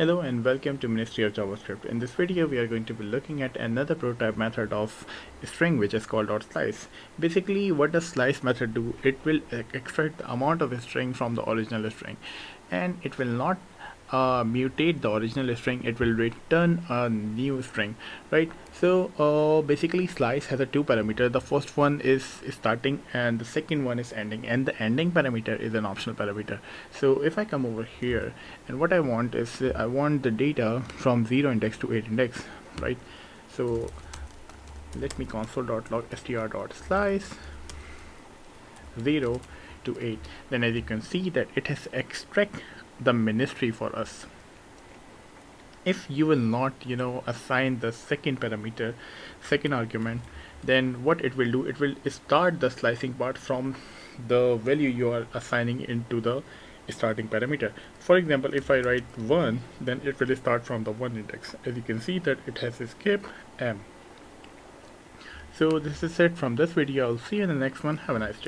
Hello and welcome to Ministry of JavaScript. In this video we are going to be looking at another prototype method of string which is called .slice. Basically what does slice method do? It will extract the amount of a string from the original string, and it will not mutate the original string, it will return a new string, right? So basically slice has a two parameter. The first one is starting and the second one is ending, and the ending parameter is an optional parameter. So if I come over here, and what I want is I want the data from 0 index to 8 index, right? So let me console.log str.slice 0 to 8. Then as you can see that it has extract the ministry for us. If you will not assign the second parameter, second argument, then what it will do, it will start the slicing part from the value you are assigning into the starting parameter. For example, if I write 1, then it will start from the 1 index. As you can see that it has skip m. So this is it from this video. I'll see you in the next one. Have a nice day.